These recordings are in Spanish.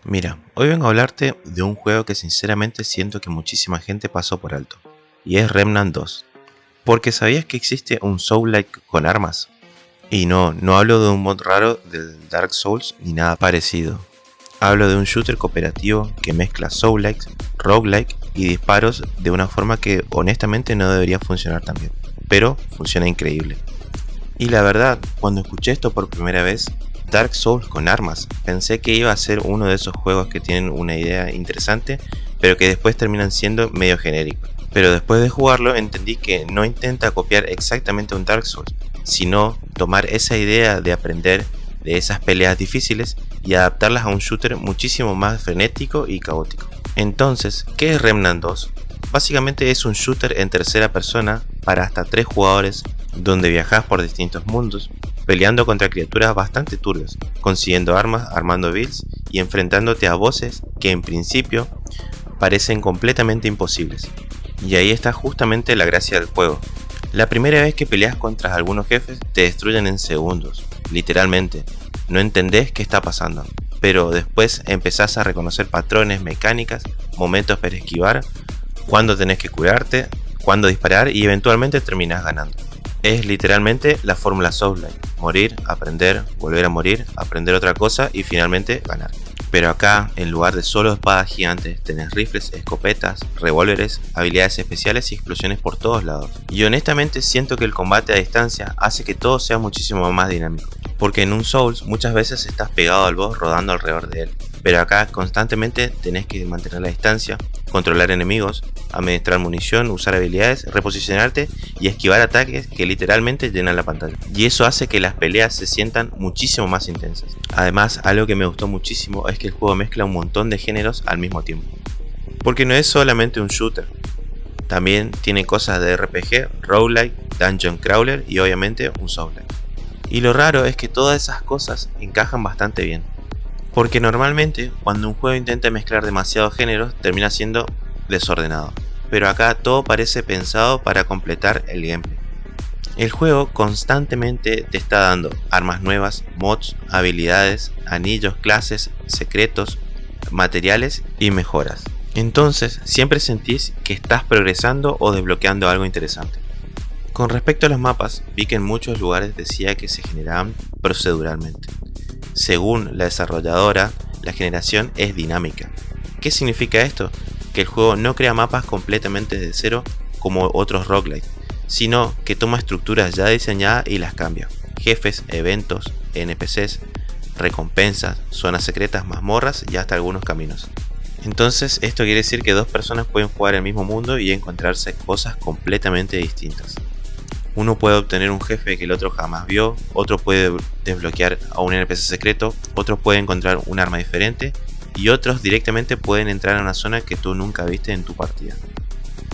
Mira, hoy vengo a hablarte de un juego que sinceramente siento que muchísima gente pasó por alto, y es Remnant 2. Porque ¿sabías que existe un Soul-like con armas? Y no hablo de un mod raro del Dark Souls ni nada parecido. Hablo de un shooter cooperativo que mezcla Soul-like, roguelike y disparos de una forma que honestamente no debería funcionar tan bien, pero funciona increíble. Y la verdad, cuando escuché esto por primera vez, Dark Souls con armas, pensé que iba a ser uno de esos juegos que tienen una idea interesante, pero que después terminan siendo medio genéricos. Pero después de jugarlo entendí que no intenta copiar exactamente un Dark Souls, sino tomar esa idea de aprender de esas peleas difíciles y adaptarlas a un shooter muchísimo más frenético y caótico. Entonces, ¿qué es Remnant 2? Básicamente es un shooter en tercera persona para hasta 3 jugadores donde viajas por distintos mundos, peleando contra criaturas bastante turbias, consiguiendo armas, armando builds y enfrentándote a bosses que en principio parecen completamente imposibles. Y ahí está justamente la gracia del juego. La primera vez que peleas contra algunos jefes te destruyen en segundos, literalmente. No entendés qué está pasando, pero después empezás a reconocer patrones, mecánicas, momentos para esquivar, cuándo tenés que curarte, cuándo disparar y eventualmente terminás ganando. Es literalmente la fórmula Soulslike: morir, aprender, volver a morir, aprender otra cosa y finalmente ganar. Pero acá, en lugar de solo espadas gigantes, tenés rifles, escopetas, revólveres, habilidades especiales y explosiones por todos lados. Y honestamente siento que el combate a distancia hace que todo sea muchísimo más dinámico. Porque en un Souls muchas veces estás pegado al boss rodando alrededor de él. Pero acá constantemente tenés que mantener la distancia, controlar enemigos, administrar munición, usar habilidades, reposicionarte y esquivar ataques que literalmente llenan la pantalla. Y eso hace que las peleas se sientan muchísimo más intensas. Además, algo que me gustó muchísimo es que el juego mezcla un montón de géneros al mismo tiempo. Porque no es solamente un shooter, también tiene cosas de RPG, roguelike, dungeon crawler y obviamente un soulslike. Y lo raro es que todas esas cosas encajan bastante bien. Porque normalmente cuando un juego intenta mezclar demasiados géneros termina siendo desordenado. Pero acá todo parece pensado para completar el gameplay. El juego constantemente te está dando armas nuevas, mods, habilidades, anillos, clases, secretos, materiales y mejoras. Entonces siempre sentís que estás progresando o desbloqueando algo interesante. Con respecto a los mapas, vi que en muchos lugares decía que se generaban proceduralmente. Según la desarrolladora, la generación es dinámica. ¿Qué significa esto? Que el juego no crea mapas completamente de cero como otros roguelike, sino que toma estructuras ya diseñadas y las cambia. Jefes, eventos, NPCs, recompensas, zonas secretas, mazmorras y hasta algunos caminos. Entonces esto quiere decir que dos personas pueden jugar el mismo mundo y encontrarse cosas completamente distintas. Uno puede obtener un jefe que el otro jamás vio, otro puede desbloquear a un NPC secreto, otro puede encontrar un arma diferente y otros directamente pueden entrar a una zona que tú nunca viste en tu partida.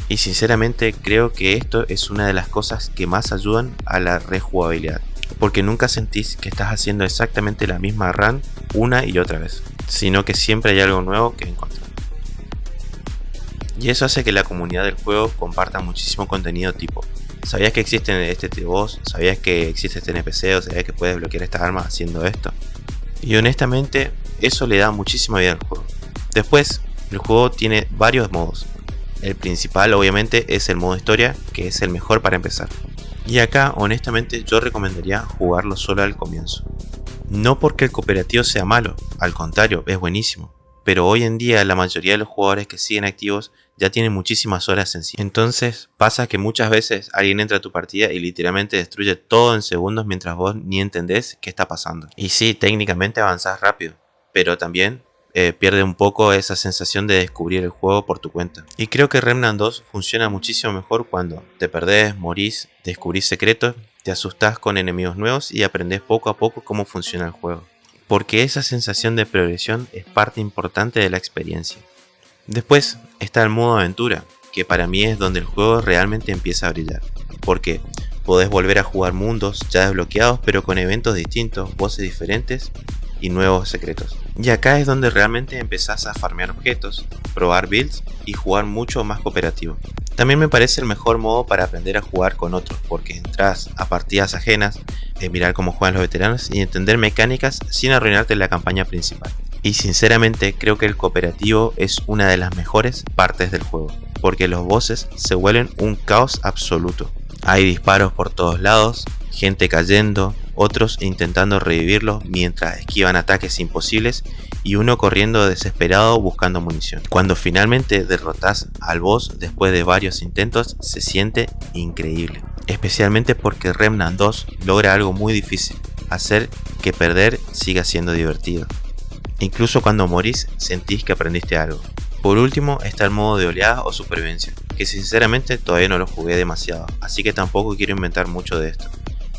Y sinceramente creo que esto es una de las cosas que más ayudan a la rejugabilidad, porque nunca sentís que estás haciendo exactamente la misma run una y otra vez, sino que siempre hay algo nuevo que encontrar. Y eso hace que la comunidad del juego comparta muchísimo contenido tipo: ¿sabías que existe este tipo de boss? ¿Sabías que existe este NPC? ¿O sabías que puedes desbloquear esta arma haciendo esto? Y honestamente eso le da muchísima vida al juego. Después, el juego tiene varios modos. El principal obviamente es el modo historia, que es el mejor para empezar. Y acá honestamente yo recomendaría jugarlo solo al comienzo. No porque el cooperativo sea malo, al contrario, es buenísimo. Pero hoy en día la mayoría de los jugadores que siguen activos ya tienen muchísimas horas en sí. Entonces pasa que muchas veces alguien entra a tu partida y literalmente destruye todo en segundos mientras vos ni entendés qué está pasando. Y sí, técnicamente avanzás rápido, pero también pierde un poco esa sensación de descubrir el juego por tu cuenta. Y creo que Remnant 2 funciona muchísimo mejor cuando te perdés, morís, descubrís secretos, te asustás con enemigos nuevos y aprendés poco a poco cómo funciona el juego. Porque esa sensación de progresión es parte importante de la experiencia. Después está el modo aventura, que para mí es donde el juego realmente empieza a brillar. Porque podés volver a jugar mundos ya desbloqueados pero con eventos distintos, voces diferentes y nuevos secretos. Y acá es donde realmente empezás a farmear objetos, probar builds y jugar mucho más cooperativo. También me parece el mejor modo para aprender a jugar con otros, porque entras a partidas ajenas, mirar cómo juegan los veteranos y entender mecánicas sin arruinarte la campaña principal. Y sinceramente creo que el cooperativo es una de las mejores partes del juego, porque los bosses se vuelven un caos absoluto. Hay disparos por todos lados, gente cayendo, otros intentando revivirlos mientras esquivan ataques imposibles y uno corriendo desesperado buscando munición. Cuando finalmente derrotas al boss después de varios intentos se siente increíble, especialmente porque Remnant 2 logra algo muy difícil, hacer que perder siga siendo divertido. Incluso cuando morís sentís que aprendiste algo. Por último está el modo de oleada o supervivencia, que sinceramente todavía no lo jugué demasiado, así que tampoco quiero inventar mucho de esto.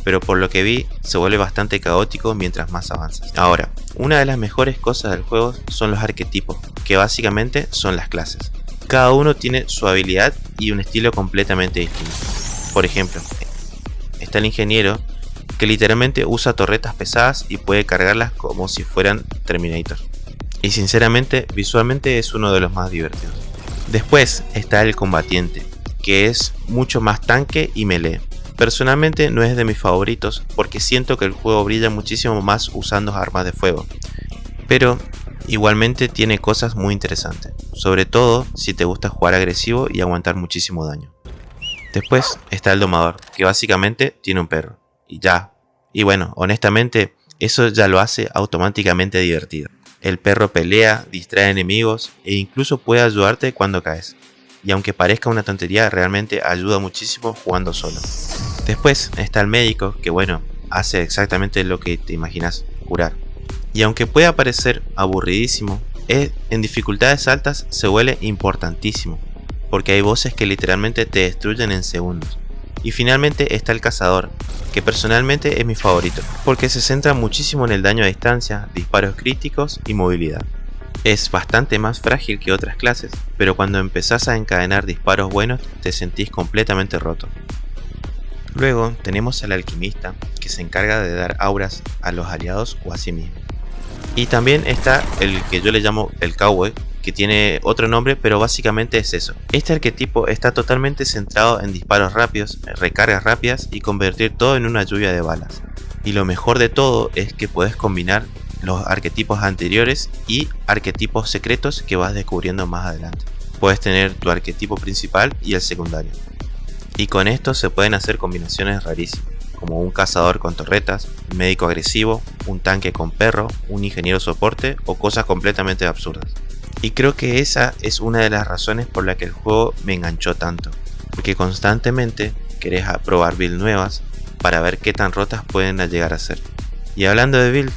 Pero por lo que vi se vuelve bastante caótico mientras más avanzas. Ahora, una de las mejores cosas del juego son los arquetipos, que básicamente son las clases. Cada uno tiene su habilidad y un estilo completamente distinto. Por ejemplo, está el ingeniero, que literalmente usa torretas pesadas y puede cargarlas como si fueran Terminator. Y sinceramente, visualmente es uno de los más divertidos. Después está el combatiente, que es mucho más tanque y melee. Personalmente no es de mis favoritos porque siento que el juego brilla muchísimo más usando armas de fuego. Pero igualmente tiene cosas muy interesantes, sobre todo si te gusta jugar agresivo y aguantar muchísimo daño. Después está el domador, que básicamente tiene un perro. Y ya. Y bueno, honestamente, eso ya lo hace automáticamente divertido. El perro pelea, distrae enemigos e incluso puede ayudarte cuando caes. Y aunque parezca una tontería, realmente ayuda muchísimo jugando solo. Después está el médico, que bueno, hace exactamente lo que te imaginas, curar. Y aunque pueda parecer aburridísimo, en dificultades altas se vuelve importantísimo, porque hay bosses que literalmente te destruyen en segundos. Y finalmente está el cazador, que personalmente es mi favorito, porque se centra muchísimo en el daño a distancia, disparos críticos y movilidad. Es bastante más frágil que otras clases, pero cuando empezás a encadenar disparos buenos te sentís completamente roto. Luego tenemos al alquimista, que se encarga de dar auras a los aliados o a sí mismo. Y también está el que yo le llamo el cowboy, que tiene otro nombre, pero básicamente es eso. Este arquetipo está totalmente centrado en disparos rápidos, recargas rápidas y convertir todo en una lluvia de balas. Y lo mejor de todo es que puedes combinar los arquetipos anteriores y arquetipos secretos que vas descubriendo más adelante. Puedes tener tu arquetipo principal y el secundario. Y con esto se pueden hacer combinaciones rarísimas, como un cazador con torretas, un médico agresivo, un tanque con perro, un ingeniero soporte o cosas completamente absurdas. Y creo que esa es una de las razones por la que el juego me enganchó tanto, porque constantemente querés probar builds nuevas para ver qué tan rotas pueden llegar a ser. Y hablando de build,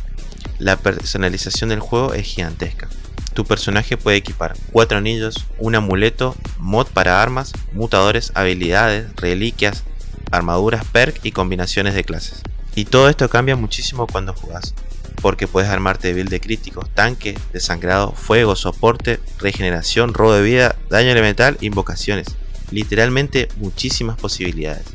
la personalización del juego es gigantesca. Tu personaje puede equipar 4 anillos, un amuleto, mod para armas, mutadores, habilidades, reliquias, armaduras, perk y combinaciones de clases. Y todo esto cambia muchísimo cuando jugás, porque puedes armarte build de críticos, tanque, desangrado, fuego, soporte, regeneración, robo de vida, daño elemental, invocaciones. Literalmente muchísimas posibilidades.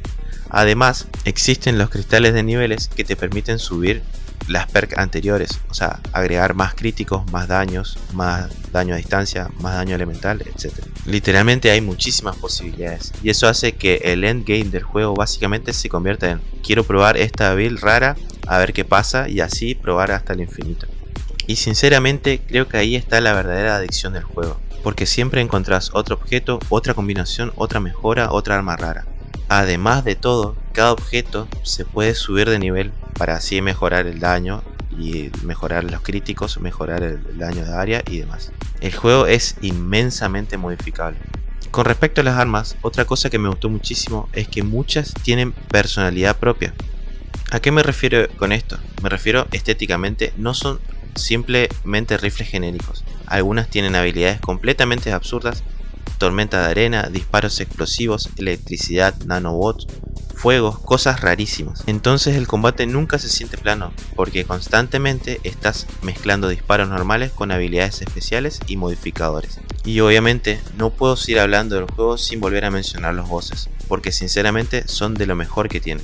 Además, existen los cristales de niveles que te permiten subir las perks anteriores, o sea, agregar más críticos, más daño a distancia, más daño elemental, etc. Literalmente hay muchísimas posibilidades y eso hace que el endgame del juego básicamente se convierta en quiero probar esta build rara, a ver qué pasa y así probar hasta el infinito. Y sinceramente creo que ahí está la verdadera adicción del juego, porque siempre encontrás otro objeto, otra combinación, otra mejora, otra arma rara. Además de todo, cada objeto se puede subir de nivel para así mejorar el daño y mejorar los críticos, mejorar el daño de área y demás. El juego es inmensamente modificable. Con respecto a las armas, otra cosa que me gustó muchísimo es que muchas tienen personalidad propia. ¿A qué me refiero con esto? Me refiero estéticamente, no son simplemente rifles genéricos. Algunas tienen habilidades completamente absurdas, tormenta de arena, disparos explosivos, electricidad, nanobots, fuegos, cosas rarísimas. Entonces el combate nunca se siente plano, porque constantemente estás mezclando disparos normales con habilidades especiales y modificadores. Y obviamente no puedo seguir hablando del juego sin volver a mencionar los bosses, porque sinceramente son de lo mejor que tiene.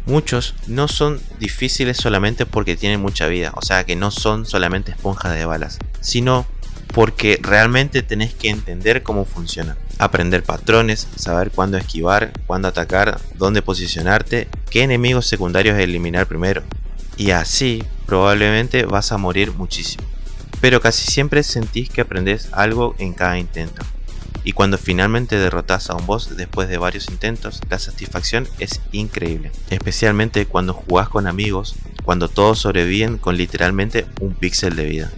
Muchos no son difíciles solamente porque tienen mucha vida, o sea que no son solamente esponjas de balas, sino porque realmente tenés que entender cómo funcionan, aprender patrones, saber cuándo esquivar, cuándo atacar, dónde posicionarte, qué enemigos secundarios eliminar primero, y así probablemente vas a morir muchísimo. pero casi siempre sentís que aprendés algo en cada intento. Y cuando finalmente derrotás a un boss después de varios intentos, la satisfacción es increíble, especialmente cuando jugás con amigos, cuando todos sobreviven con literalmente un píxel de vida.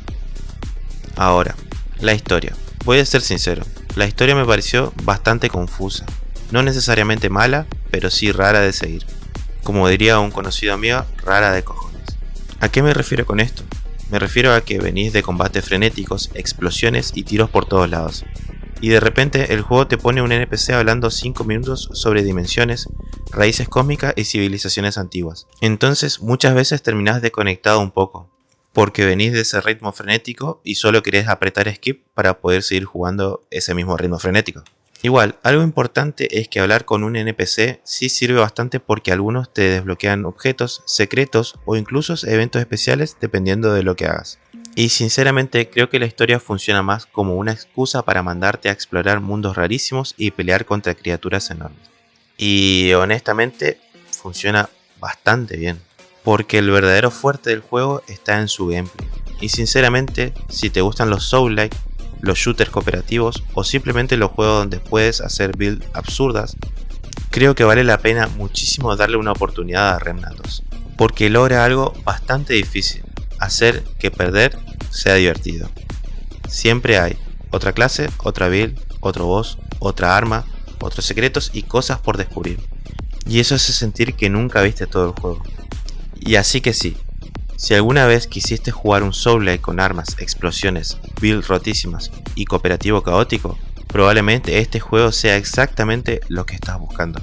Ahora, la historia. Voy a ser sincero, la historia me pareció bastante confusa, no necesariamente mala, pero sí rara de seguir. Como diría un conocido amigo, rara de cojones. ¿A qué me refiero con esto? Me refiero a que venís de combates frenéticos, explosiones y tiros por todos lados. Y de repente el juego te pone un NPC hablando 5 minutos sobre dimensiones, raíces cósmicas y civilizaciones antiguas. Entonces muchas veces terminás desconectado un poco, porque venís de ese ritmo frenético y solo querés apretar skip para poder seguir jugando ese mismo ritmo frenético. Igual, algo importante es que hablar con un NPC sí sirve bastante porque algunos te desbloquean objetos, secretos o incluso eventos especiales dependiendo de lo que hagas. Y sinceramente creo que la historia funciona más como una excusa para mandarte a explorar mundos rarísimos y pelear contra criaturas enormes. Y honestamente funciona bastante bien, porque el verdadero fuerte del juego está en su gameplay. Y sinceramente, si te gustan los Soul-like, los shooters cooperativos o simplemente los juegos donde puedes hacer builds absurdas, creo que vale la pena muchísimo darle una oportunidad a Remnant 2, porque logra algo bastante difícil: hacer que perder sea divertido. Siempre hay otra clase, otra build, otro boss, otra arma, otros secretos y cosas por descubrir. Y eso hace sentir que nunca viste todo el juego. Y así que sí, si alguna vez quisiste jugar un Soul-like con armas, explosiones, builds rotísimas y cooperativo caótico, probablemente este juego sea exactamente lo que estás buscando.